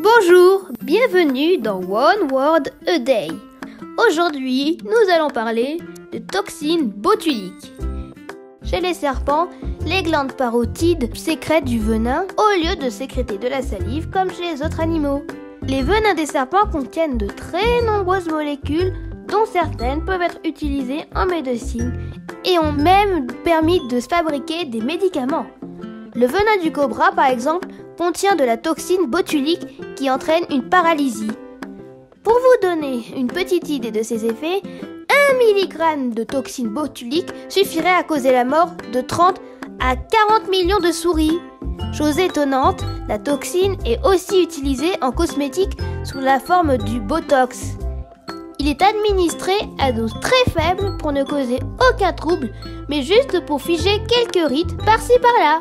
Bonjour, bienvenue dans One Word a Day. Aujourd'hui, nous allons parler de toxines botuliques. Chez les serpents, les glandes parotides sécrètent du venin au lieu de sécréter de la salive comme chez les autres animaux. Les venins des serpents contiennent de très nombreuses molécules dont certaines peuvent être utilisées en médecine et ont même permis de fabriquer des médicaments. Le venin du cobra, par exemple, contient de la toxine botulique qui entraîne une paralysie. Pour vous donner une petite idée de ses effets, 1 mg de toxine botulique suffirait à causer la mort de 30 à 40 millions de souris. Chose étonnante, la toxine est aussi utilisée en cosmétique sous la forme du Botox. Il est administré à dose très faible pour ne causer aucun trouble, mais juste pour figer quelques rides par-ci par-là.